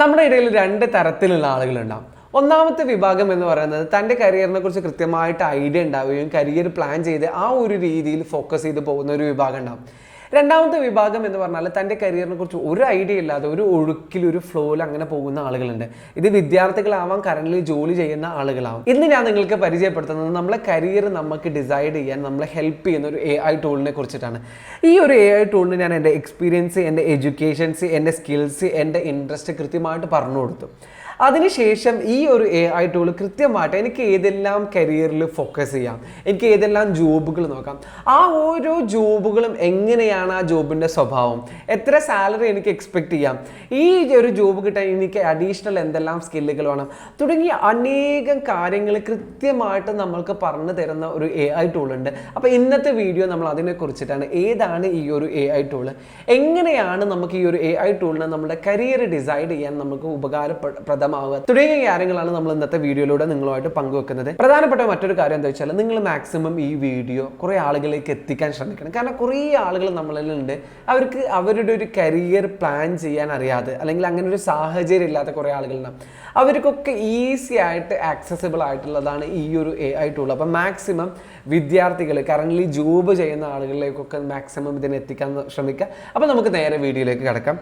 നമ്മുടെ ഇടയിൽ രണ്ട് തരത്തിലുള്ള ആളുകളുണ്ടാവും. ഒന്നാമത്തെ വിഭാഗം എന്ന് പറയുന്നത് തൻ്റെ കരിയറിനെ കുറിച്ച് കൃത്യമായിട്ട് ഐഡിയ ഉണ്ടാവുകയും കരിയർ പ്ലാൻ ചെയ്ത് ആ ഒരു രീതിയിൽ ഫോക്കസ് ചെയ്ത് പോകുന്ന ഒരു വിഭാഗം ഉണ്ടാവും. രണ്ടാമത്തെ വിഭാഗം എന്ന് പറഞ്ഞാൽ തൻ്റെ കരിയറിനെ കുറിച്ച് ഒരു ഐഡിയ ഇല്ലാതെ ഒരു ഒഴുക്കിൽ ഒരു ഫ്ലോയിൽ അങ്ങനെ പോകുന്ന ആളുകളുണ്ട്. ഇത് വിദ്യാർത്ഥികളാവാം, കറന്റ് ജോലി ചെയ്യുന്ന ആളുകളാവും. ഇന്ന് ഞാൻ നിങ്ങൾക്ക് പരിചയപ്പെടുത്തുന്നത് നമ്മളെ കരിയർ നമുക്ക് ഡിസൈഡ് ചെയ്യാൻ നമ്മളെ ഹെൽപ്പ് ചെയ്യുന്ന ഒരു AI ടൂളിനെ കുറിച്ചിട്ടാണ്. ഈ ഒരു AI ടൂളിന് ഞാൻ എൻ്റെ എക്സ്പീരിയൻസ്, എൻ്റെ എഡ്യൂക്കേഷൻസ്, എൻ്റെ സ്കിൽസ്, എൻ്റെ ഇൻട്രസ്റ്റ് കൃത്യമായിട്ട് പറഞ്ഞു കൊടുത്തു. അതിനുശേഷം ഈ ഒരു AI ടൂൾ കൃത്യമായിട്ട് എനിക്ക് ഏതെല്ലാം കരിയറിൽ ഫോക്കസ് ചെയ്യാം, എനിക്ക് ഏതെല്ലാം ജോബുകൾ നോക്കാം, ആ ഓരോ ജോബുകളും എങ്ങനെയാണ് ആ ജോബിൻ്റെ സ്വഭാവം, എത്ര സാലറി എനിക്ക് എക്സ്പെക്റ്റ് ചെയ്യാം, ഈ ഒരു ജോബ് കിട്ടാൻ എനിക്ക് അഡീഷണൽ എന്തെല്ലാം സ്കില്ലുകൾ വേണം തുടങ്ങിയ അനേകം കാര്യങ്ങൾ കൃത്യമായിട്ട് നമ്മൾക്ക് പറഞ്ഞു തരുന്ന ഒരു AI ടൂളുണ്ട്. അപ്പോൾ ഇന്നത്തെ വീഡിയോ നമ്മൾ അതിനെക്കുറിച്ചിട്ടാണ്. ഏതാണ് ഈ ഒരു AI ടൂള്, എങ്ങനെയാണ് നമുക്ക് ഈ ഒരു AI ടൂളിനെ നമ്മുടെ കരിയർ ഡിസൈഡ് ചെയ്യാൻ നമുക്ക് ഉപകാരപ്രദമാവുക തുടങ്ങിയ കാര്യങ്ങളാണ് നമ്മൾ ഇന്നത്തെ വീഡിയോയിലൂടെ നിങ്ങളുമായിട്ട് പങ്കുവെക്കുന്നത്. പ്രധാനപ്പെട്ട മറ്റൊരു കാര്യം എന്താ വെച്ചാൽ നിങ്ങൾ മാക്സിമം ഈ വീഡിയോ കുറേ ആളുകളിലേക്ക് എത്തിക്കാൻ ശ്രമിക്കണം. കാരണം കുറേ ആളുകൾ നമ്മളിലുണ്ട്, അവർക്ക് അവരുടെ ഒരു കരിയർ പ്ലാൻ ചെയ്യാൻ അറിയാതെ അല്ലെങ്കിൽ അങ്ങനെ ഒരു സാഹചര്യം ഇല്ലാത്ത കുറേ ആളുകളുണ്ടാവും. അവർക്കൊക്കെ ഈസി ആയിട്ട് ആക്സസിബിൾ ആയിട്ടുള്ളതാണ് ഈ ഒരു AI ടൂൾ. അപ്പം മാക്സിമം വിദ്യാർത്ഥികൾ, കറൻ്റ്ലി ജോബ് ചെയ്യുന്ന ആളുകളിലേക്കൊക്കെ മാക്സിമം ഇതിനെ എത്തിക്കാൻ ശ്രമിക്കുക. അപ്പോൾ നമുക്ക് നേരെ വീഡിയോയിലേക്ക് കിടക്കാം.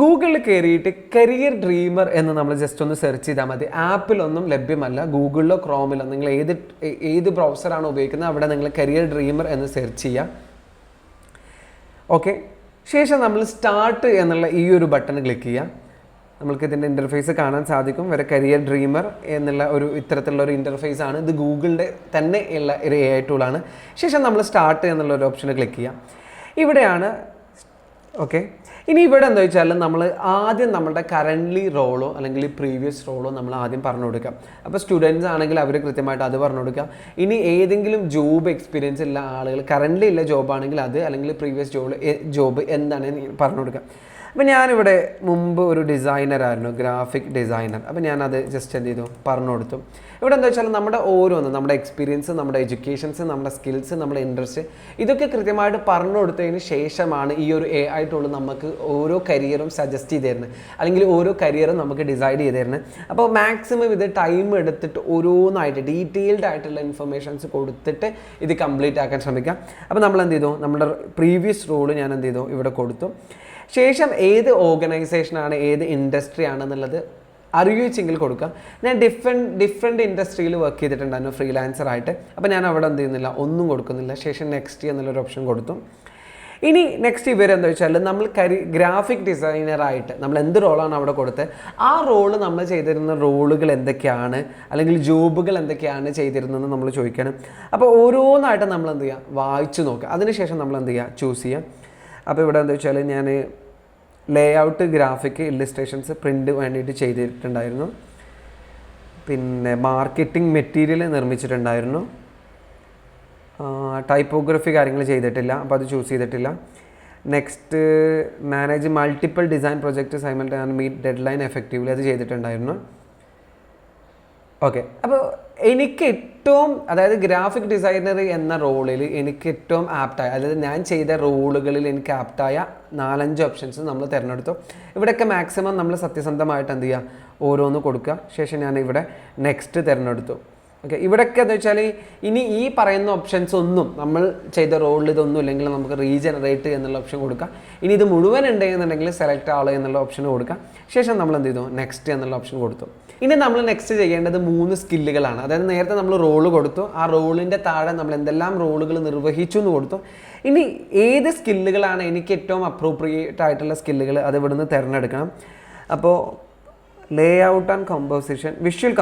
ഗൂഗിളിൽ കയറിയിട്ട് കരിയർ ഡ്രീമർ എന്ന് നമ്മൾ ജസ്റ്റ് ഒന്ന് സെർച്ച് ചെയ്താൽ മതി. ആപ്പിലൊന്നും ലഭ്യമല്ല, ഗൂഗിളിലോ ക്രോമിലോ നിങ്ങൾ ഏത് ബ്രൗസറാണ് ഉപയോഗിക്കുന്നത് അവിടെ നിങ്ങൾ കരിയർ ഡ്രീമർ എന്ന് സെർച്ച് ചെയ്യുക. ഓക്കെ, ശേഷം നമ്മൾ സ്റ്റാർട്ട് എന്നുള്ള ഈ ഒരു ബട്ടൺ ക്ലിക്ക് ചെയ്യുക. നമുക്ക് ഇതിൻ്റെ ഇൻ്റർഫേസ് കാണാൻ സാധിക്കും. വരെ കരിയർ ഡ്രീമർ എന്നുള്ള ഒരു ഇത്തരത്തിലുള്ള ഒരു ഇൻ്റർഫേസ് ആണ്. ഇത് ഗൂഗിളിൻ്റെ തന്നെ ഉള്ള ഒരു AI ടൂളാണ്. ശേഷം നമ്മൾ സ്റ്റാർട്ട് എന്നുള്ള ഒരു ഓപ്ഷന് ക്ലിക്ക് ചെയ്യാം. ഇവിടെയാണ്. ഓക്കെ, ഇനി ഇവിടെ എന്താ വെച്ചാൽ നമ്മൾ ആദ്യം നമ്മുടെ കറൻ്റ്ലി റോളോ അല്ലെങ്കിൽ പ്രീവിയസ് റോളോ നമ്മൾ ആദ്യം പറഞ്ഞു കൊടുക്കാം. അപ്പോൾ സ്റ്റുഡൻസ് ആണെങ്കിൽ അവർ കൃത്യമായിട്ട് അത് പറഞ്ഞു കൊടുക്കുക. ഇനി ഏതെങ്കിലും ജോബ് എക്സ്പീരിയൻസ് ഉള്ള ആളുകൾ, കറൻ്റ്ലി ഉള്ള ജോബാണെങ്കിൽ അത്, അല്ലെങ്കിൽ പ്രീവിയസ് ജോബ് എന്താണ് പറഞ്ഞു കൊടുക്കുക. അപ്പോൾ ഞാനിവിടെ മുമ്പ് ഒരു ഡിസൈനറായിരുന്നു, ഗ്രാഫിക് ഡിസൈനർ. അപ്പോൾ ഞാനത് ജസ്റ്റ് എന്ത് ചെയ്തു, പറഞ്ഞു കൊടുത്തു. ഇവിടെ എന്താ വെച്ചാൽ നമ്മുടെ ഓരോന്ന്, നമ്മുടെ എക്സ്പീരിയൻസ്, നമ്മുടെ എഡ്യൂക്കേഷൻസ്, നമ്മുടെ സ്കിൽസ്, നമ്മുടെ ഇൻട്രസ്റ്റ്, ഇതൊക്കെ കൃത്യമായിട്ട് പറഞ്ഞു കൊടുത്തതിന് ശേഷമാണ് ഈ ഒരു AI ടൂൾ നമുക്ക് ഓരോ കരിയറും സജസ്റ്റ് ചെയ്ത് തരുന്നത്, അല്ലെങ്കിൽ ഓരോ കരിയറും നമുക്ക് ഡിസൈഡ് ചെയ്ത് തരുന്നത്. അപ്പോൾ മാക്സിമം ഇത് ടൈം എടുത്തിട്ട് ഓരോന്നായിട്ട് ഡീറ്റെയിൽഡ് ആയിട്ടുള്ള ഇൻഫർമേഷൻസ് കൊടുത്തിട്ട് ഇത് കംപ്ലീറ്റ് ആക്കാൻ ശ്രമിക്കാം. അപ്പോൾ നമ്മൾ എന്ത് ചെയ്തു, നമ്മുടെ പ്രീവിയസ് റോള് ഞാൻ എന്ത് ചെയ്തു ഇവിടെ കൊടുത്തു. ശേഷം ഏത് ഓർഗനൈസേഷനാണ്, ഏത് ഇൻഡസ്ട്രി ആണെന്നുള്ളത് അറിയിച്ചെങ്കിൽ കൊടുക്കുക. ഞാൻ ഡിഫറെൻറ്റ് ഇൻഡസ്ട്രിയിൽ വർക്ക് ചെയ്തിട്ടുണ്ടായിരുന്നു ഫ്രീലാൻസറായിട്ട്. അപ്പോൾ ഞാൻ അവിടെ എന്ത് ചെയ്യുന്നില്ല, ഒന്നും കൊടുക്കുന്നില്ല. ശേഷം നെക്സ്റ്റ് എന്നുള്ളൊരു ഓപ്ഷൻ കൊടുത്തു. ഇനി നെക്സ്റ്റ് ഇവരെന്താ വെച്ചാൽ നമ്മൾ ഗ്രാഫിക് ഡിസൈനറായിട്ട് നമ്മൾ എന്ത് റോളാണ് അവിടെ കൊടുത്തത്, ആ റോള് നമ്മൾ ചെയ്തിരുന്ന റോളുകൾ എന്തൊക്കെയാണ്, അല്ലെങ്കിൽ ജോബുകൾ എന്തൊക്കെയാണ് ചെയ്തിരുന്നതെന്ന് നമ്മൾ ചോദിക്കണം. അപ്പോൾ ഓരോന്നായിട്ട് നമ്മൾ എന്ത് ചെയ്യുക, വായിച്ചു നോക്കുക. അതിനുശേഷം നമ്മൾ എന്ത് ചെയ്യുക, ചൂസ് ചെയ്യുക. അപ്പോൾ ഇവിടെ എന്താ വെച്ചാൽ ഞാൻ ലേഔട്ട്, ഗ്രാഫിക്, ഇല്ലുസ്ട്രേഷൻസ്, പ്രിൻ്റ് വേണ്ടിയിട്ട് ചെയ്തിട്ടുണ്ടായിരുന്നു. പിന്നെ മാർക്കറ്റിംഗ് മെറ്റീരിയൽ നിർമ്മിച്ചിട്ടുണ്ടായിരുന്നു. ടൈപ്പോഗ്രഫി കാര്യങ്ങൾ ചെയ്തിട്ടില്ല, അപ്പോൾ അത് ചൂസ് ചെയ്തിട്ടില്ല. Next manage multiple design project simultaneous meet deadline effectively, അത് ചെയ്തിട്ടുണ്ടായിരുന്നു. ഓക്കെ, അപ്പോൾ എനിക്ക് ഏറ്റവും, അതായത് ഗ്രാഫിക് ഡിസൈനർ എന്ന റോളിൽ എനിക്ക് ഏറ്റവും ആപ്റ്റായ, അതായത് ഞാൻ ചെയ്ത റോളുകളിൽ എനിക്ക് ആപ്റ്റായ 4-5 ഓപ്ഷൻസ് നമ്മൾ തിരഞ്ഞെടുത്തു. ഇവിടെയൊക്കെ മാക്സിമം നമ്മൾ സത്യസന്ധമായിട്ട് എന്ത് ചെയ്യുക, ഓരോന്ന് കൊടുക്കുക. ശേഷം ഞാൻ ഇവിടെ നെക്സ്റ്റ് തിരഞ്ഞെടുത്തു. ഓക്കെ, ഇവിടെയൊക്കെ എന്താ വെച്ചാൽ ഇനി ഈ പറയുന്ന ഓപ്ഷൻസ് ഒന്നും നമ്മൾ ചെയ്ത റോളിൽ ഇതൊന്നും ഇല്ലെങ്കിൽ നമുക്ക് റീജനറേറ്റ് എന്നുള്ള ഓപ്ഷൻ കൊടുക്കുക. ഇനി ഇത് മുഴുവൻ ഉണ്ടെന്നുണ്ടെങ്കിൽ സെലക്ട് ആൾ എന്നുള്ള ഓപ്ഷൻ കൊടുക്കുക. ശേഷം നമ്മൾ എന്ത് ചെയ്തു, നെക്സ്റ്റ് എന്നുള്ള ഓപ്ഷൻ കൊടുത്തു. ഇനി നമ്മൾ നെക്സ്റ്റ് ചെയ്യേണ്ടത് 3 സ്കില്ലുകളാണ്. അതായത് നേരത്തെ നമ്മൾ റോള് കൊടുത്തു, ആ റോളിൻ്റെ താഴെ നമ്മൾ എന്തെല്ലാം റോളുകൾ നിർവഹിച്ചു എന്ന് കൊടുത്തു. ഇനി ഏത് സ്കില്ലുകളാണ് എനിക്ക് ഏറ്റവും അപ്രോപ്രിയേറ്റ് ആയിട്ടുള്ള സ്കില്ലുകൾ, അത് ഇവിടുന്ന് തിരഞ്ഞെടുക്കണം. അപ്പോൾ layout and composition, visual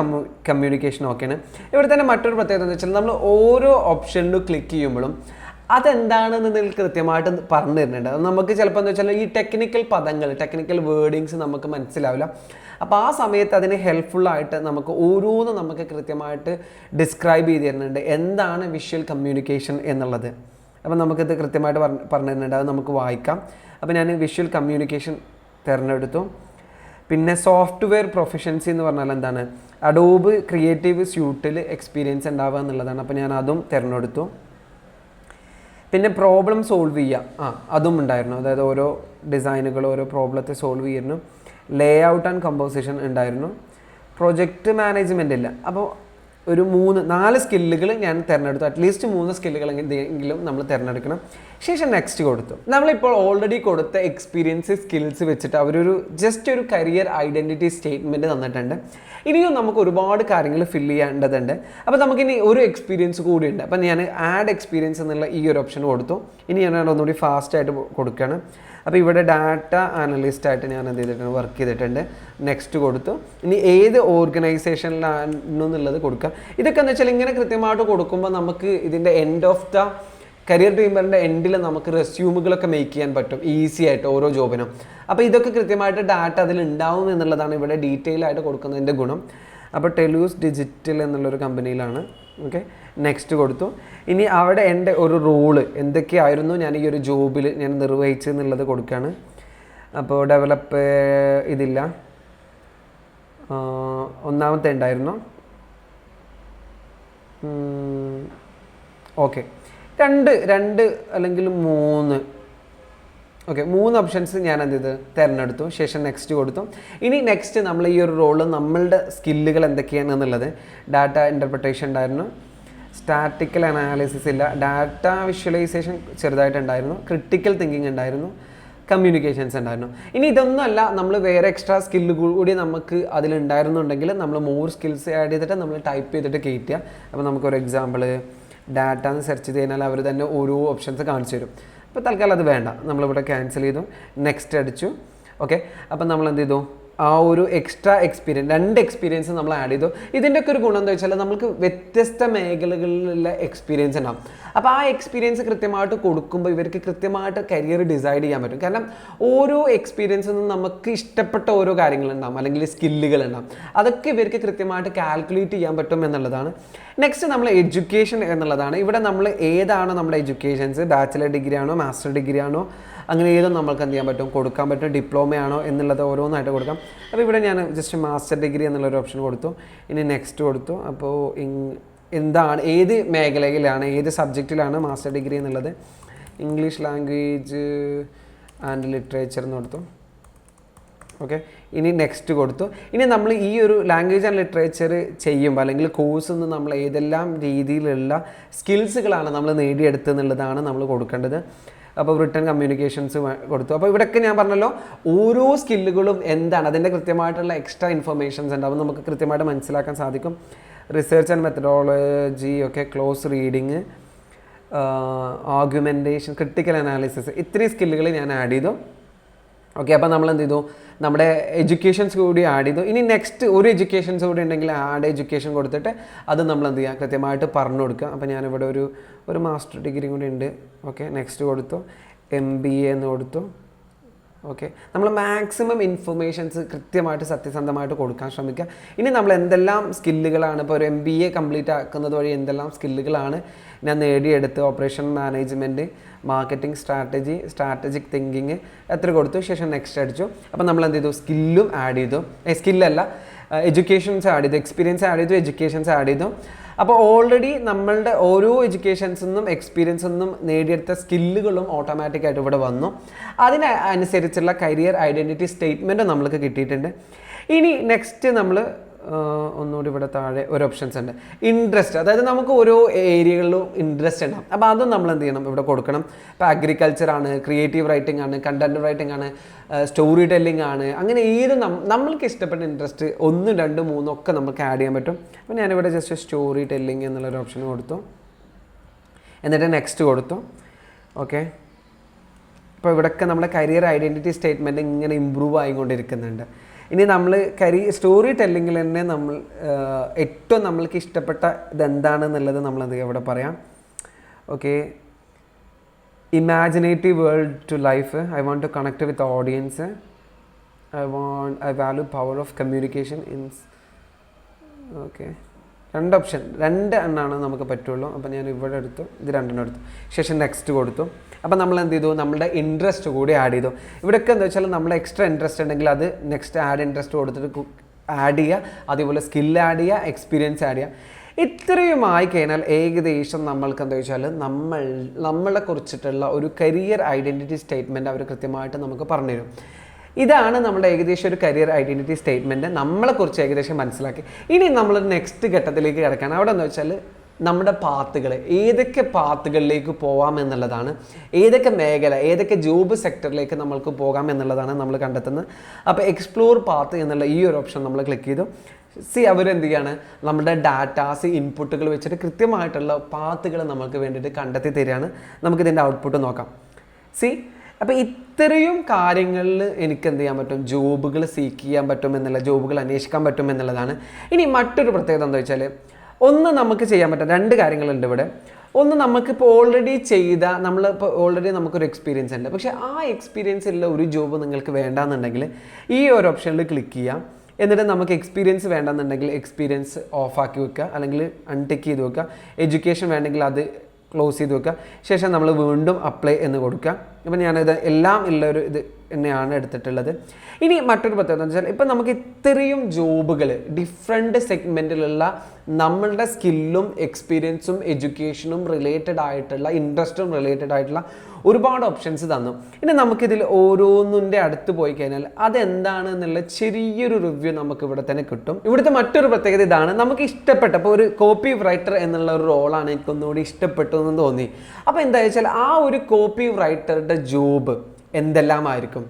communication ഓക്കെയാണ്. ഇവിടെ തന്നെ മറ്റൊരു പ്രത്യേകത എന്ന് വെച്ചാൽ നമ്മൾ ഓരോ ഓപ്ഷനിലും ക്ലിക്ക് ചെയ്യുമ്പോഴും അതെന്താണെന്ന് നിങ്ങൾക്ക് കൃത്യമായിട്ട് പറഞ്ഞു തരുന്നുണ്ട്. അത് നമുക്ക് ചിലപ്പോൾ എന്താ വെച്ചാൽ ഈ ടെക്നിക്കൽ പദങ്ങൾ, ടെക്നിക്കൽ വേർഡിങ്സ് നമുക്ക് മനസ്സിലാവില്ല. അപ്പോൾ ആ സമയത്ത് അതിന് ഹെൽപ്ഫുള്ളായിട്ട് നമുക്ക് ഓരോന്നും നമുക്ക് കൃത്യമായിട്ട് ഡിസ്ക്രൈബ് ചെയ്ത് തരുന്നുണ്ട് എന്താണ് വിഷ്വൽ കമ്മ്യൂണിക്കേഷൻ എന്നുള്ളത്. അപ്പോൾ നമുക്കിത് കൃത്യമായിട്ട് പറഞ്ഞു തരുന്നുണ്ട്, അത് നമുക്ക് വായിക്കാം. അപ്പോൾ ഞാൻ വിഷ്വൽ കമ്മ്യൂണിക്കേഷൻ തിരഞ്ഞെടുത്തു. പിന്നെ സോഫ്റ്റ്വെയർ പ്രൊഫഷൻസി എന്ന് പറഞ്ഞാൽ എന്താണ്, അഡോബ് ക്രിയേറ്റീവ് സ്യൂട്ടിൽ എക്സ്പീരിയൻസ് ഉണ്ടാവുക എന്നുള്ളതാണ്. അപ്പോൾ ഞാൻ അതും തിരഞ്ഞെടുത്തു. പിന്നെ പ്രോബ്ലം സോൾവ് ചെയ്യുക, അതും ഉണ്ടായിരുന്നു. അതായത് ഓരോ ഡിസൈനുകൾ ഓരോ പ്രോബ്ലത്തെ സോൾവ് ചെയ്യുന്നു. ലേ ഔട്ട് ആൻഡ് കമ്പോസിഷൻ ഉണ്ടായിരുന്നു, പ്രൊജക്റ്റ് മാനേജ്മെൻ്റ് ഇല്ല. അപ്പോൾ ഒരു 4 സ്കില്ലുകൾ ഞാൻ തിരഞ്ഞെടുത്തു. അറ്റ്ലീസ്റ്റ് 3 സ്കില്ലുകൾ എങ്കിലും നമ്മൾ തിരഞ്ഞെടുക്കണം. ശേഷം നെക്സ്റ്റ് കൊടുത്തു. നമ്മളിപ്പോൾ ഓൾറെഡി കൊടുത്ത എക്സ്പീരിയൻസ് സ്കിൽസ് വെച്ചിട്ട് അവരൊരു ജസ്റ്റ് ഒരു കരിയർ ഐഡൻറ്റിറ്റി സ്റ്റേറ്റ്മെൻറ്റ് തന്നിട്ടുണ്ട്. ഇനിയും നമുക്ക് ഒരുപാട് കാര്യങ്ങൾ ഫില്ല് ചെയ്യേണ്ടതുണ്ട്. അപ്പോൾ നമുക്കിനി ഒരു എക്സ്പീരിയൻസ് കൂടിയുണ്ട്. അപ്പം ഞാൻ ആഡ് എക്സ്പീരിയൻസ് എന്നുള്ള ഈ ഒരു ഓപ്ഷൻ കൊടുത്തു. ഇനി ഞാൻ ഒന്നുകൂടി ഫാസ്റ്റായിട്ട് കൊടുക്കുകയാണ്. അപ്പോൾ ഇവിടെ ഡാറ്റ അനലിസ്റ്റായിട്ട് ഞാൻ എന്ത് ചെയ്തിട്ടുണ്ട്, വർക്ക് ചെയ്തിട്ടുണ്ട്. നെക്സ്റ്റ് കൊടുത്തു. ഇനി ഏത് ഓർഗനൈസേഷനിലാണെന്നുള്ളത് കൊടുക്കുക. ഇതൊക്കെ എന്ന് വെച്ചാൽ ഇങ്ങനെ കൃത്യമായിട്ട് കൊടുക്കുമ്പോൾ നമുക്ക് ഇതിൻ്റെ എൻഡ് ഓഫ് ദ കരിയർ ഡ്രീമറിൻ്റെ എൻഡിൽ നമുക്ക് റെസ്യൂമുകളൊക്കെ മേക്ക് ചെയ്യാൻ പറ്റും ഈസി ആയിട്ട് ഓരോ ജോബിനും. അപ്പോൾ ഇതൊക്കെ കൃത്യമായിട്ട് ഡാറ്റ അതിൽ ഉണ്ടാവും എന്നുള്ളതാണ് ഇവിടെ ഡീറ്റെയിൽ ആയിട്ട് കൊടുക്കുന്നതിൻ്റെ ഗുണം. അപ്പോൾ ടെലൂസ് ഡിജിറ്റൽ എന്നുള്ളൊരു കമ്പനിയിലാണ്. ഓക്കെ, നെക്സ്റ്റ് കൊടുത്തു. ഇനി അവിടെ എൻ്റെ ഒരു റോള് എന്തൊക്കെയായിരുന്നു ഞാൻ ഈ ഒരു ജോബിൽ ഞാൻ നിർവഹിച്ചെന്നുള്ളത് കൊടുക്കുകയാണ്. അപ്പോൾ ഡെവലപ്പ് ഇതില്ല, ഒന്നാമത്തെ ഉണ്ടായിരുന്നു. ഓക്കെ, രണ്ട് അല്ലെങ്കിൽ 3 ഓക്കെ 3 ഓപ്ഷൻസ് ഞാൻ എന്ത് ചെയ്ത് തിരഞ്ഞെടുത്തു. ശേഷം നെക്സ്റ്റ് കൊടുത്തു. ഇനി നെക്സ്റ്റ് നമ്മൾ ഈ ഒരു റോള് നമ്മളുടെ സ്കില്ലുകൾ എന്തൊക്കെയാണ് എന്നുള്ളത്, ഡാറ്റ ഇൻ്റർപ്രിട്ടേഷൻ ഉണ്ടായിരുന്നു, സ്റ്റാറ്റിക്കൽ അനാലിസിസ് ഇല്ല, ഡാറ്റ വിഷ്വലൈസേഷൻ ചെറുതായിട്ടുണ്ടായിരുന്നു, ക്രിട്ടിക്കൽ തിങ്കിങ് ഉണ്ടായിരുന്നു, കമ്മ്യൂണിക്കേഷൻസ് ഉണ്ടായിരുന്നു. ഇനി ഇതൊന്നുമല്ല, നമ്മൾ വേറെ എക്സ്ട്രാ സ്കില്ല് കൂടി നമുക്ക് അതിലുണ്ടായിരുന്നുണ്ടെങ്കിൽ നമ്മൾ മോർ സ്കിൽസ് ആഡ് ചെയ്തിട്ട് നമ്മൾ ടൈപ്പ് ചെയ്തിട്ട് കയറ്റുക. അപ്പോൾ നമുക്കൊരു എക്സാമ്പിൾ ഡാറ്റ എന്ന് സെർച്ച് ചെയ്ത് കഴിഞ്ഞാൽ അവർ തന്നെ ഓരോ ഓപ്ഷൻസ് കാണിച്ചു തരും. അപ്പോൾ തൽക്കാലം അത് വേണ്ട, നമ്മളിവിടെ ക്യാൻസൽ ചെയ്തു, നെക്സ്റ്റ് അടിച്ചു. ഓക്കെ, അപ്പം നമ്മൾ എന്ത് ചെയ്തു, ആ ഒരു എക്സ്ട്രാ എക്സ്പീരിയൻസ് 2 എക്സ്പീരിയൻസ് നമ്മൾ ആഡ് ചെയ്തു. ഇതിൻ്റെയൊക്കെ ഒരു ഗുണം എന്താ വെച്ചാൽ നമുക്ക് വ്യത്യസ്ത മേഖലകളിലുള്ള എക്സ്പീരിയൻസ് ഉണ്ടാകും. അപ്പോൾ ആ എക്സ്പീരിയൻസ് കൃത്യമായിട്ട് കൊടുക്കുമ്പോൾ ഇവർക്ക് കൃത്യമായിട്ട് കരിയർ ഡിസൈഡ് ചെയ്യാൻ പറ്റും. കാരണം ഓരോ എക്സ്പീരിയൻസിൽ നിന്നും നമുക്ക് ഇഷ്ടപ്പെട്ട ഓരോ കാര്യങ്ങളുണ്ടാകും, അല്ലെങ്കിൽ സ്കില്ലുകളുണ്ടാകും. അതൊക്കെ ഇവർക്ക് കൃത്യമായിട്ട് കാൽക്കുലേറ്റ് ചെയ്യാൻ പറ്റും എന്നുള്ളതാണ്. നെക്സ്റ്റ് നമ്മൾ എഡ്യൂക്കേഷൻ എന്നുള്ളതാണ്. ഇവിടെ നമ്മൾ ഏതാണ് നമ്മുടെ എഡ്യൂക്കേഷൻസ്, ബാച്ചിലർ ഡിഗ്രി ആണോ മാസ്റ്റർ ഡിഗ്രി ആണോ, അങ്ങനെ ഏതും നമുക്ക് എന്ത് ചെയ്യാൻ പറ്റും, കൊടുക്കാൻ പറ്റും. ഡിപ്ലോമയാണോ എന്നുള്ളത് ഓരോന്നായിട്ട് കൊടുക്കാം. അപ്പോൾ ഇവിടെ ഞാൻ ജസ്റ്റ് മാസ്റ്റർ ഡിഗ്രി എന്നുള്ളൊരു ഓപ്ഷൻ കൊടുത്തു. ഇനി നെക്സ്റ്റ് കൊടുത്തു. അപ്പോൾ എന്താണ്, ഏത് മേഖലയിലാണ്, ഏത് സബ്ജക്റ്റിലാണ് മാസ്റ്റർ ഡിഗ്രി എന്നുള്ളത്, ഇംഗ്ലീഷ് ലാംഗ്വേജ് ആൻഡ് ലിറ്ററേച്ചർ എന്ന് കൊടുത്തു. ഓക്കെ, ഇനി നെക്സ്റ്റ് കൊടുത്തു. ഇനി നമ്മൾ ഈ ഒരു ലാംഗ്വേജ് ആൻഡ് ലിറ്ററേച്ചർ ചെയ്യുമ്പോൾ അല്ലെങ്കിൽ കോഴ്സിൽ നിന്ന് നമ്മൾ ഏതെല്ലാം രീതിയിലുള്ള സ്കിൽസുകളാണ് നമ്മൾ നേടിയെടുത്തെന്നുള്ളതാണ് നമ്മൾ കൊടുക്കേണ്ടത്. അപ്പോൾ റിട്ടൺ കമ്മ്യൂണിക്കേഷൻസ് കൊടുത്തു. അപ്പോൾ ഇവിടെയൊക്കെ ഞാൻ പറഞ്ഞല്ലോ, ഓരോ സ്കില്ലുകളും എന്താണ് അതിൻ്റെ കൃത്യമായിട്ടുള്ള എക്സ്ട്രാ ഇൻഫർമേഷൻസ് ഉണ്ട്. അപ്പോൾ നമുക്ക് കൃത്യമായിട്ട് മനസ്സിലാക്കാൻ സാധിക്കും. റിസർച്ച് ആൻഡ് മെത്തഡോളജി, ഒക്കെ ക്ലോസ് റീഡിങ്, ആർഗ്യുമെൻറ്റേഷൻ, ക്രിട്ടിക്കൽ അനാലിസിസ്, ഇത്രയും സ്കില്ലുകൾ ഞാൻ ആഡ് ചെയ്തു. ഓക്കെ, അപ്പോൾ നമ്മൾ എന്ത് ചെയ്തു, നമ്മുടെ എഡ്യൂക്കേഷൻസ് കൂടി ആഡ് ചെയ്തു. ഇനി നെക്സ്റ്റ് ഒരു എഡ്യൂക്കേഷൻസ് കൂടി ഉണ്ടെങ്കിൽ ആഡ് എഡ്യൂക്കേഷൻ കൊടുത്തിട്ട് അത് നമ്മൾ എന്ത് ചെയ്യുക, കൃത്യമായിട്ട് പറഞ്ഞു കൊടുക്കുക. അപ്പോൾ ഞാനിവിടെ ഒരു മാസ്റ്റർ ഡിഗ്രി കൂടി ഉണ്ട്. ഓക്കെ, നെക്സ്റ്റ് കൊടുത്തു, MBA എന്ന് കൊടുത്തു. ഓക്കെ, നമ്മൾ മാക്സിമം ഇൻഫർമേഷൻസ് കൃത്യമായിട്ട് സത്യസന്ധമായിട്ട് കൊടുക്കാൻ ശ്രമിക്കുക. ഇനി നമ്മൾ എന്തെല്ലാം സ്കില്ലുകളാണ്, ഇപ്പോൾ ഒരു MBA കംപ്ലീറ്റ് ആക്കുന്നത് വഴി എന്തെല്ലാം സ്കില്ലുകളാണ് ഞാൻ നേടിയെടുത്ത്, operation management, marketing strategy, strategic thinking എത്ര കൊടുത്തു. ശേഷം നെക്സ്റ്റ് അടിച്ചു. അപ്പോൾ നമ്മൾ എന്ത് ചെയ്തു, സ്കില്ലും ആഡ് ചെയ്തു, സ്കില്ലല്ല എഡ്യൂക്കേഷൻസ് ആഡ് ചെയ്തു, എക്സ്പീരിയൻസ് ആഡ് ചെയ്തു, എഡ്യൂക്കേഷൻസ് ആഡ് ചെയ്തു. അപ്പോൾ ഓൾറെഡി നമ്മളുടെ ഓരോ എഡ്യൂക്കേഷൻസിൽ എക്സ്പീരിയൻസിൽ നിന്നും നേടിയെടുത്ത സ്കില്ലുകളും ഓട്ടോമാറ്റിക്കായിട്ട് ഇവിടെ വന്നു. അതിനനുസരിച്ചുള്ള കരിയർ ഐഡൻറ്റിറ്റി സ്റ്റേറ്റ്മെൻറ്റ് നമ്മൾക്ക് കിട്ടിയിട്ടുണ്ട്. ഇനി നെക്സ്റ്റ് നമ്മൾ ഒന്നുകൂടി ഇവിടെ താഴെ ഒരു ഓപ്ഷൻസ് ഉണ്ട്, ഇൻട്രസ്റ്റ്. അതായത് നമുക്ക് ഓരോ ഏരിയകളിലും ഇൻട്രസ്റ്റ് ഉണ്ടാകും. അപ്പോൾ അതും നമ്മൾ എന്ത് ചെയ്യണം, ഇവിടെ കൊടുക്കണം. ഇപ്പോൾ അഗ്രികൾച്ചർ ആണ്, ക്രിയേറ്റീവ് റൈറ്റിംഗ് ആണ്, കണ്ടന്റ് റൈറ്റിംഗ് ആണ്, സ്റ്റോറി ടെല്ലിംഗ് ആണ്, അങ്ങനെ ഏത് നമ്മൾക്ക് ഇഷ്ടപ്പെട്ട ഇൻട്രസ്റ്റ് 1, 2, 3 ഒക്കെ നമുക്ക് ആഡ് ചെയ്യാൻ പറ്റും. അപ്പോൾ ഞാനിവിടെ ജസ്റ്റ് സ്റ്റോറി ടെല്ലിംഗ് എന്നുള്ളൊരു ഓപ്ഷൻ കൊടുത്തു. എന്നിട്ട് നെക്സ്റ്റ് കൊടുത്തു. ഓക്കെ, അപ്പോൾ ഇവിടെയൊക്കെ നമ്മുടെ കരിയർ ഐഡൻറ്റിറ്റി സ്റ്റേറ്റ്മെൻറ്റ് ഇങ്ങനെ ഇമ്പ്രൂവ് ആയിക്കൊണ്ടിരിക്കുന്നുണ്ട്. ഇനി നമ്മൾ സ്റ്റോറി ടെല്ലിങ്ങിൽ തന്നെ നമ്മൾ ഏറ്റവും നമ്മൾക്ക് ഇഷ്ടപ്പെട്ട ഇതെന്താണെന്നുള്ളത് നമ്മളത് ഇവിടെ പറയാം. Okay, imaginative world to life, I want to connect with audience, I value power of communication in. Okay, 2 option, 2 എണ്ണമാണ് നമുക്ക് പറ്റുള്ളൂ. അപ്പോൾ ഞാൻ ഇവിടെ എടുത്തു, ഇത് 2 എടുത്തു. ശേഷം നെക്സ്റ്റ് കൊടുത്തു. അപ്പോൾ നമ്മൾ എന്ത് ചെയ്തു, നമ്മുടെ ഇൻട്രസ്റ്റ് കൂടി ആഡ് ചെയ്തു. ഇവിടെയൊക്കെ എന്താ വെച്ചാൽ നമ്മുടെ എക്സ്ട്രാ ഇൻട്രസ്റ്റ് ഉണ്ടെങ്കിൽ അത് നെക്സ്റ്റ് ആഡ് ഇൻട്രസ്റ്റ് കൊടുത്തിട്ട് ആഡ് ചെയ്യുക. അതേപോലെ സ്കില്ല് ആഡ് ചെയ്യുക, എക്സ്പീരിയൻസ് ആഡ് ചെയ്യുക. ഇത്രയും ആയി കഴിഞ്ഞാൽ ഏകദേശം നമ്മൾക്ക് എന്താ വെച്ചാൽ നമ്മളെ കുറിച്ചിട്ടുള്ള ഒരു കരിയർ ഐഡൻറ്റിറ്റി സ്റ്റേറ്റ്മെൻറ്റ് അവർ കൃത്യമായിട്ട് നമുക്ക് പറഞ്ഞു തരും. ഇതാണ് നമ്മുടെ ഏകദേശം ഒരു കരിയർ ഐഡൻറ്റിറ്റി സ്റ്റേറ്റ്മെൻറ്റ് നമ്മളെക്കുറിച്ച് ഏകദേശം മനസ്സിലാക്കി. ഇനി നമ്മൾ നെക്സ്റ്റ് ഘട്ടത്തിലേക്ക് കിടക്കുകയാണ്. അവിടെ എന്ന് വെച്ചാൽ നമ്മുടെ പാത്തുകൾ, ഏതൊക്കെ പാത്തുകളിലേക്ക് പോകാം എന്നുള്ളതാണ്, ഏതൊക്കെ മേഖല, ഏതൊക്കെ ജോബ് സെക്ടറിലേക്ക് നമ്മൾക്ക് പോകാം എന്നുള്ളതാണ് നമ്മൾ കണ്ടെത്തുന്നത്. അപ്പോൾ എക്സ്പ്ലോർ പാത്ത് എന്നുള്ള ഈ ഒരു ഓപ്ഷൻ നമ്മൾ ക്ലിക്ക് ചെയ്തു. അവരെന്ത് ചെയ്യാണ്, നമ്മുടെ ഡാറ്റാസ് ഇൻപുട്ടുകൾ വെച്ചിട്ട് കൃത്യമായിട്ടുള്ള പാത്തുകൾ നമുക്ക് വേണ്ടിയിട്ട് കണ്ടെത്തി തരികയാണ്. നമുക്കിതിൻ്റെ ഔട്ട്പുട്ട് നോക്കാം. അപ്പോൾ ഇത്രയും കാര്യങ്ങളിൽ എനിക്ക് എന്ത് ചെയ്യാൻ പറ്റും, ജോബുകൾ സീക്ക് ചെയ്യാൻ പറ്റും എന്നുള്ള, ജോബുകൾ അന്വേഷിക്കാൻ പറ്റും എന്നുള്ളതാണ്. ഇനി മറ്റൊരു പ്രത്യേകത എന്താ വെച്ചാൽ, ഒന്ന് നമുക്ക് ചെയ്യാൻ പറ്റും, രണ്ട് കാര്യങ്ങളുണ്ട് ഇവിടെ. ഒന്ന്, നമുക്കിപ്പോൾ ഓൾറെഡി ചെയ്ത, നമ്മളിപ്പോൾ ഓൾറെഡി നമുക്കൊരു എക്സ്പീരിയൻസ് ഉണ്ട്, പക്ഷേ ആ എക്സ്പീരിയൻസ് ഉള്ള ഒരു ജോബ് നിങ്ങൾക്ക് വേണ്ടാന്നുണ്ടെങ്കിൽ ഈ ഒരു ഓപ്ഷനിൽ ക്ലിക്ക് ചെയ്യാം. എന്നിട്ട് നമുക്ക് എക്സ്പീരിയൻസ് വേണ്ടെന്നുണ്ടെങ്കിൽ എക്സ്പീരിയൻസ് ഓഫാക്കി വെക്കുക, അല്ലെങ്കിൽ അൺടിക്ക് ചെയ്ത് വെക്കുക. എഡ്യൂക്കേഷൻ വേണമെങ്കിൽ അത് ക്ലോസ് ചെയ്ത് വെക്കുക. ശേഷം നമ്മൾ വീണ്ടും അപ്ലൈ എന്ന് കൊടുക്കുക. ഇപ്പം ഞാനിത് എല്ലാം ഉള്ളൊരു ഇത് തന്നെയാണ് എടുത്തിട്ടുള്ളത്. ഇനി മറ്റൊരു പ്രത്യേകത എന്ന് വെച്ചാൽ, ഇപ്പം നമുക്ക് ഇത്രയും ജോബുകൾ ഡിഫറെൻറ്റ് സെഗ്മെൻറ്റിലുള്ള നമ്മളുടെ സ്കില്ലും എക്സ്പീരിയൻസും എഡ്യൂക്കേഷനും റിലേറ്റഡ് ആയിട്ടുള്ള, ഇൻട്രസ്റ്റും റിലേറ്റഡ് ആയിട്ടുള്ള ഒരുപാട് ഓപ്ഷൻസ് തന്നു. ഇനി നമുക്കിതിൽ ഓരോന്നിൻ്റെ അടുത്ത് പോയി കഴിഞ്ഞാൽ അതെന്താണ് എന്നുള്ള ചെറിയൊരു റിവ്യൂ നമുക്ക് ഇവിടെ തന്നെ കിട്ടും. ഇവിടുത്തെ മറ്റൊരു പ്രത്യേകത ഇതാണ്, നമുക്ക് ഇഷ്ടപ്പെട്ട, ഇപ്പോൾ ഒരു കോപ്പി റൈറ്റർ എന്നുള്ള ഒരു റോളാണ് എനിക്കൊന്നുകൂടി ഇഷ്ടപ്പെട്ടു എന്ന് തോന്നി. അപ്പോൾ എന്താ വെച്ചാൽ, ആ ഒരു കോപ്പി റൈറ്ററുടെ ജോബ് എന്തെല്ലാമായിരിക്കും,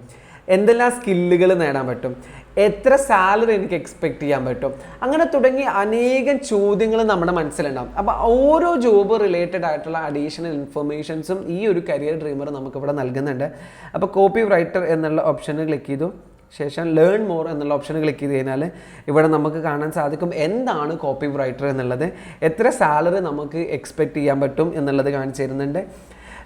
എന്തെല്ലാം സ്കില്ലുകൾ നേടാൻ പറ്റും, എത്ര സാലറി എനിക്ക് എക്സ്പെക്റ്റ് ചെയ്യാൻ പറ്റും, അങ്ങനെ തുടങ്ങി അനേകം ചോദ്യങ്ങൾ നമ്മുടെ മനസ്സിലുണ്ടാകും. അപ്പോൾ ഓരോ ജോബ് റിലേറ്റഡ് ആയിട്ടുള്ള അഡീഷണൽ ഇൻഫർമേഷൻസും ഈ ഒരു കരിയർ ഡ്രീമർ നമുക്കിവിടെ നൽകുന്നുണ്ട്. അപ്പോൾ കോപ്പി റൈറ്റർ എന്നുള്ള ഓപ്ഷന് ക്ലിക്ക് ചെയ്തു. ശേഷം ലേൺ മോർ എന്നുള്ള ഓപ്ഷൻ ക്ലിക്ക് ചെയ്ത് കഴിഞ്ഞാൽ ഇവിടെ നമുക്ക് കാണാൻ സാധിക്കും എന്താണ് കോപ്പി റൈറ്റർ എന്നുള്ളത്, എത്ര സാലറി നമുക്ക് എക്സ്പെക്റ്റ് ചെയ്യാൻ പറ്റും എന്നുള്ളത് കാണിച്ചു തരുന്നുണ്ട്.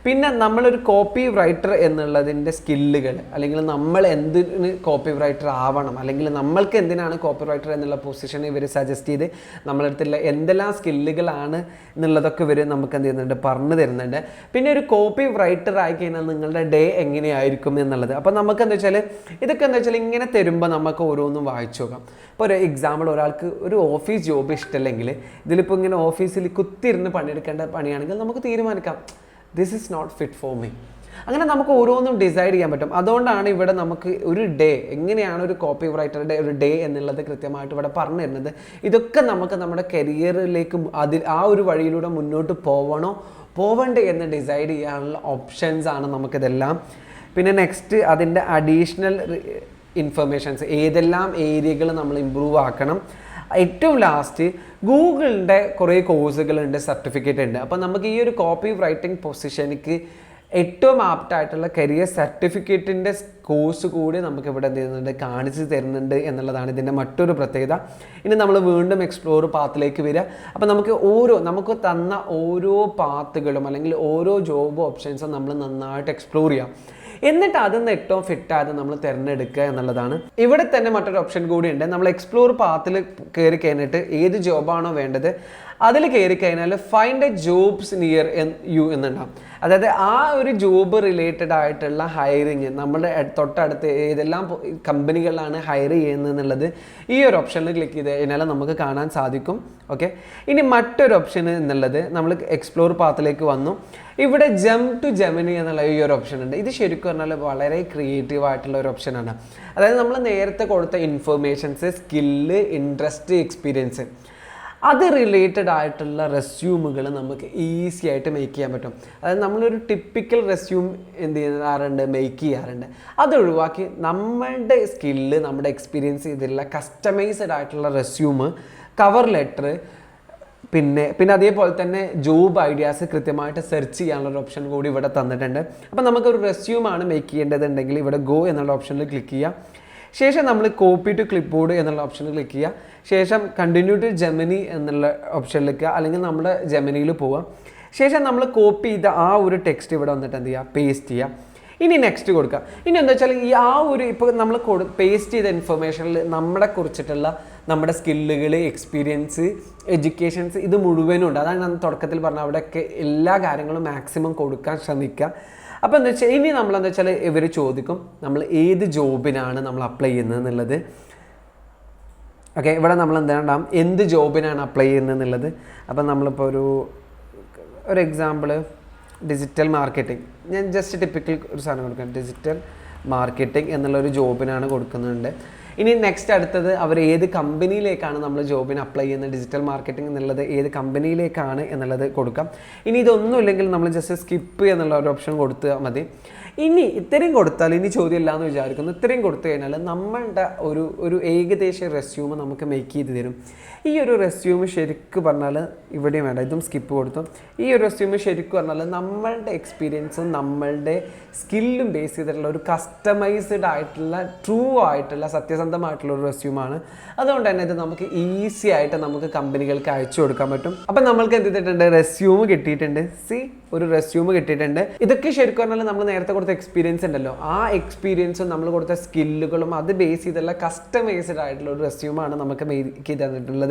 പിന്നെ നമ്മളൊരു കോപ്പി റൈറ്റർ എന്നുള്ളതിൻ്റെ സ്കില്ലുകൾ, അല്ലെങ്കിൽ നമ്മൾ എന്തിന് കോപ്പി റൈറ്റർ ആവണം, അല്ലെങ്കിൽ നമ്മൾക്ക് എന്തിനാണ് കോപ്പി റൈറ്റർ എന്നുള്ള പൊസിഷൻ ഇവർ സജസ്റ്റ് ചെയ്ത് നമ്മളടുത്തുള്ള എന്തെല്ലാം സ്കില്ലുകളാണ് എന്നുള്ളതൊക്കെ ഇവർ നമുക്ക് എന്ത് ചെയ്യുന്നുണ്ട്, പറഞ്ഞു തരുന്നുണ്ട്. പിന്നെ ഒരു കോപ്പി റൈറ്റർ ആയി കഴിഞ്ഞാൽ നിങ്ങളുടെ ഡേ എങ്ങനെയായിരിക്കും എന്നുള്ളത്. അപ്പോൾ നമുക്ക് എന്താ വെച്ചാൽ, ഇതൊക്കെ എന്താ വെച്ചാൽ ഇങ്ങനെ തരുമ്പോൾ നമുക്ക് ഓരോന്നും വായിച്ചു നോക്കാം. ഇപ്പോൾ ഒരു എക്സാമ്പിൾ, ഒരാൾക്ക് ഒരു ഓഫീസ് ജോബ് ഇഷ്ടമല്ലെങ്കിൽ, ഇതിലിപ്പോൾ ഇങ്ങനെ ഓഫീസിൽ കുത്തിയിരുന്ന് പണിയെടുക്കേണ്ട പണിയാണെങ്കിൽ നമുക്ക് തീരുമാനിക്കാം, this is not fit for me. അങ്ങനെ നമുക്ക് ഓരോന്നും ഡിസൈഡ് ചെയ്യാൻ പറ്റും. അതുകൊണ്ടാണ് ഇവിടെ നമുക്ക് ഒരു ഡേ, എങ്ങനെയാണ് ഒരു കോപ്പി റൈറ്ററുടെ ഒരു ഡേ എന്നുള്ളത് കൃത്യമായിട്ട് ഇവിടെ പറഞ്ഞു തരുന്നത്. ഇതൊക്കെ നമുക്ക് നമ്മുടെ കരിയറിലേക്ക് ആ ഒരു വഴിയിലൂടെ മുന്നോട്ട് പോവണ്ടേ എന്ന് ഡിസൈഡ് ചെയ്യാനുള്ള ഓപ്ഷൻസ് ആണ് നമുക്കിതെല്ലാം. പിന്നെ നെക്സ്റ്റ് അതിൻ്റെ അഡീഷണൽ ഇൻഫർമേഷൻസ്, ഏതെല്ലാം ഏരിയകൾ നമ്മൾ ഇമ്പ്രൂവ് ആക്കണം. ഏറ്റവും ലാസ്റ്റ് ഗൂഗിളിൻ്റെ കുറേ കോഴ്സുകളുണ്ട്, സർട്ടിഫിക്കറ്റ് ഉണ്ട്. അപ്പോൾ നമുക്ക് ഈ ഒരു കോപ്പി റൈറ്റിംഗ് പൊസിഷനിക്ക് ഏറ്റവും ആപ്റ്റായിട്ടുള്ള കരിയർ സർട്ടിഫിക്കറ്റിൻ്റെ കോഴ്സ് കൂടി നമുക്ക് ഇവിടെ എന്ത് ചെയ്യുന്നുണ്ട്, കാണിച്ചു തരുന്നുണ്ട് എന്നുള്ളതാണ് ഇതിൻ്റെ മറ്റൊരു പ്രത്യേകത. ഇനി നമ്മൾ വീണ്ടും എക്സ്പ്ലോർ പാത്തിലേക്ക് വരിക. അപ്പോൾ നമുക്ക് തന്ന ഓരോ പാത്തുകളും അല്ലെങ്കിൽ ഓരോ ജോബ് ഓപ്ഷൻസും നമ്മൾ നന്നായിട്ട് എക്സ്പ്ലോർ ചെയ്യാം. എന്നിട്ട് അതിൽ ഏറ്റവും ഫിറ്റായത് നമ്മൾ തിരഞ്ഞെടുക്കുക എന്നുള്ളതാണ്. ഇവിടെ തന്നെ മറ്റൊരു ഓപ്ഷൻ കൂടിയുണ്ട്. നമ്മൾ എക്സ്പ്ലോർ പാത്തിൽ കയറി കഴിഞ്ഞിട്ട് ഏത് ജോബാണോ വേണ്ടത് അതിൽ കയറി കഴിഞ്ഞാൽ find a jobs near you എന്നുണ്ടാവും. അതായത് ആ ഒരു ജോബ് റിലേറ്റഡ് ആയിട്ടുള്ള ഹയറിങ്, നമ്മുടെ തൊട്ടടുത്ത് ഏതെല്ലാം കമ്പനികളിലാണ് ഹയർ ചെയ്യുന്നത് എന്നുള്ളത് ഈ ഒരു ഓപ്ഷനിൽ ക്ലിക്ക് ചെയ്ത് കഴിഞ്ഞാൽ നമുക്ക് കാണാൻ സാധിക്കും. ഓക്കെ, ഇനി മറ്റൊരു ഓപ്ഷൻ എന്നുള്ളത്, നമ്മൾ എക്സ്പ്ലോർ പാത്തിലേക്ക് വന്നു. ഇവിടെ ജംപ് ടു ജെമിനി എന്നുള്ള ഈ ഒരു ഓപ്ഷൻ ഉണ്ട്. ഇത് ശരിക്കും പറഞ്ഞാൽ വളരെ ക്രിയേറ്റീവ് ആയിട്ടുള്ള ഒരു ഓപ്ഷനാണ്. അതായത് നമ്മൾ നേരത്തെ കൊടുത്ത ഇൻഫർമേഷൻസ്, സ്കില്ല്, ഇൻട്രസ്റ്റ്, എക്സ്പീരിയൻസ്, അത് റിലേറ്റഡ് ആയിട്ടുള്ള റെസ്യൂമുകൾ നമുക്ക് ഈസി ആയിട്ട് മേക്ക് ചെയ്യാൻ പറ്റും. അതായത് നമ്മളൊരു ടിപ്പിക്കൽ റെസ്യൂം എന്ത് ചെയ്യാറുണ്ട്, മേക്ക് ചെയ്യാറുണ്ട്. അത് ഒഴിവാക്കി നമ്മളുടെ സ്കില്ല്, നമ്മുടെ എക്സ്പീരിയൻസ് ഇതിലുള്ള കസ്റ്റമൈസ്ഡ് ആയിട്ടുള്ള റെസ്യൂം, കവർ ലെറ്റർ, പിന്നെ അതേപോലെ തന്നെ ജോബ് ഐഡിയാസ് കൃത്യമായിട്ട് സെർച്ച് ചെയ്യാനുള്ളൊരു ഓപ്ഷൻ കൂടി ഇവിടെ തന്നിട്ടുണ്ട്. അപ്പോൾ നമുക്കൊരു റെസ്യൂമാണ് മേക്ക് ചെയ്യേണ്ടതുണ്ടെങ്കിൽ ഇവിടെ ഗോ എന്നുള്ള ഓപ്ഷനിൽ ക്ലിക്ക് ചെയ്യാം. ശേഷം നമ്മൾ കോപ്പി ടു ക്ലിപ്പ് ബോർഡ് എന്നുള്ള ഓപ്ഷനിൽ ക്ലിക്ക് ചെയ്യുക. ശേഷം കണ്ടിന്യൂ ടു ജെമിനി എന്നുള്ള ഓപ്ഷനിലേക്ക്, അല്ലെങ്കിൽ നമ്മുടെ ജെമിനിയിൽ പോവുക. ശേഷം നമ്മൾ കോപ്പി ചെയ്ത ആ ഒരു ടെക്സ്റ്റ് ഇവിടെ വന്നിട്ട് എന്ത് ചെയ്യുക, പേസ്റ്റ് ചെയ്യുക. ഇനി നെക്സ്റ്റ് കൊടുക്കുക. ഇനി എന്താ വെച്ചാൽ ഈ ആ ഒരു ഇപ്പോൾ നമ്മൾ പേസ്റ്റ് ചെയ്ത ഇൻഫർമേഷനിൽ നമ്മളെ കുറിച്ചിട്ടുള്ള നമ്മുടെ സ്കില്ലുകൾ, എക്സ്പീരിയൻസ്, എഡ്യൂക്കേഷൻസ് ഇത് മുഴുവനും ഉണ്ട്. അതാണ് ഞാൻ തുടക്കത്തിൽ പറഞ്ഞത്, അവിടെയൊക്കെ എല്ലാ കാര്യങ്ങളും മാക്സിമം കൊടുക്കാൻ ശ്രമിക്കുക. അപ്പോൾ എന്താ വെച്ചാൽ ഇനി നമ്മളെന്താ വെച്ചാൽ ഇവർ ചോദിക്കും നമ്മൾ ഏത് ജോബിനാണ് നമ്മൾ അപ്ലൈ ചെയ്യുന്നത് എന്നുള്ളത്. ഓക്കെ, ഇവിടെ നമ്മൾ എന്താണ്ടാവും, എന്ത് ജോബിനാണ് അപ്ലൈ ചെയ്യുന്നത് എന്നുള്ളത്. അപ്പം നമ്മളിപ്പോൾ ഒരു എക്സാമ്പിൾ ഡിജിറ്റൽ മാർക്കറ്റിംഗ്, ഞാൻ ജസ്റ്റ് ടിപ്പിക്കൽ ഒരു സാധനം കൊടുക്കാം, ഡിജിറ്റൽ മാർക്കറ്റിംഗ് എന്നുള്ളൊരു ജോബിനാണ് കൊടുക്കുന്നുണ്ട്. ഇനി നെക്സ്റ്റ് അടുത്തത് അവർ ഏത് കമ്പനിയിലേക്കാണ് നമ്മൾ ജോബിന് അപ്ലൈ ചെയ്യുന്നത്, ഡിജിറ്റൽ മാർക്കറ്റിംഗ് എന്നുള്ളത് ഏത് കമ്പനിയിലേക്കാണ് എന്നുള്ളത് കൊടുക്കാം. ഇനി ഇതൊന്നും ഇല്ലെങ്കിൽ നമ്മൾ ജസ്റ്റ് സ്കിപ്പ് എന്നുള്ള ഒരു ഓപ്ഷൻ കൊടുത്താൽ മതി. ഇനി ഇത്രയും കൊടുത്താൽ ഇനി ചോദ്യമില്ല എന്ന് വിചാരിക്കുന്നു. ഇത്രയും കൊടുത്തു കഴിഞ്ഞാൽ നമ്മളുടെ ഒരു ഏകദേശ റെസ്യൂമ് നമുക്ക് മേക്ക് ചെയ്ത് തരും. ഈ ഒരു റെസ്യൂമ് ശരിക്കും പറഞ്ഞാൽ ഇവിടെയും വേണ്ട, ഇതും സ്കിപ്പ് കൊടുത്തു. ഈ ഒരു റെസ്യൂമ് ശരിക്കും പറഞ്ഞാൽ നമ്മളുടെ എക്സ്പീരിയൻസും നമ്മളുടെ സ്കില്ലും ബേസ് ചെയ്തിട്ടുള്ള ഒരു കസ്റ്റമൈസ്ഡ് ആയിട്ടുള്ള ട്രൂ ആയിട്ടുള്ള സത്യസന്ധമായിട്ടുള്ള ഒരു റെസ്യൂമാണ്. അതുകൊണ്ട് തന്നെ ഇത് നമുക്ക് ഈസി ആയിട്ട് നമുക്ക് കമ്പനികൾക്ക് അയച്ചു കൊടുക്കാൻ പറ്റും. അപ്പം നമ്മൾക്ക് എന്ത് ചെയ്തിട്ടുണ്ട്, റെസ്യൂമ് കിട്ടിയിട്ടുണ്ട്. ഒരു റെസ്യൂമ് കിട്ടിയിട്ടുണ്ട്. ഇതൊക്കെ ശരിക്കും പറഞ്ഞാൽ നമ്മൾ നേരത്തെ കൊടുത്ത എക്സ്പീരിയൻസ് ഉണ്ടല്ലോ, ആ എക്സ്പീരിയൻസും നമ്മൾ കൊടുത്ത സ്കില്ലുകളും അത് ബേസ് ചെയ്തുള്ള കസ്റ്റമൈസ്ഡ് ആയിട്ടുള്ള ഒരു റെസ്യൂമാണ് നമുക്ക് മേക്ക് ചെയ്ത് തന്നിട്ടുള്ളത്.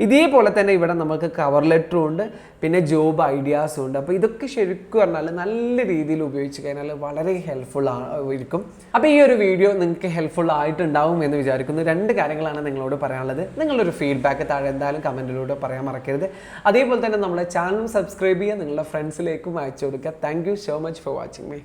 ഇതേപോലെ തന്നെ ഇവിടെ നമുക്ക് കവർ ലെറ്ററും ഉണ്ട്, പിന്നെ ജോബ് ഐഡിയാസും ഉണ്ട്. അപ്പോൾ ഇതൊക്കെ ശരിക്കും പറഞ്ഞാൽ നല്ല രീതിയിൽ ഉപയോഗിച്ച് കഴിഞ്ഞാൽ വളരെ ഹെൽപ്ഫുൾ ആയിരിക്കും. അപ്പോൾ ഈ ഒരു വീഡിയോ നിങ്ങൾക്ക് ഹെൽപ്ഫുൾ ആയിട്ടുണ്ടാവും എന്ന് വിചാരിക്കുന്നു. 2 കാര്യങ്ങളാണ് നിങ്ങളോട് പറയാനുള്ളത്. നിങ്ങളൊരു ഫീഡ്ബാക്ക് താഴെ എന്തായാലും കമൻറ്റിലൂടെ പറയാൻ മറക്കരുത്. അതേപോലെ തന്നെ നമ്മളെ ചാനൽ സബ്സ്ക്രൈബ് ചെയ്യുക, നിങ്ങളുടെ ഫ്രണ്ട്സിലേക്കും അയച്ചു കൊടുക്കുക. Thank you so much for watching me.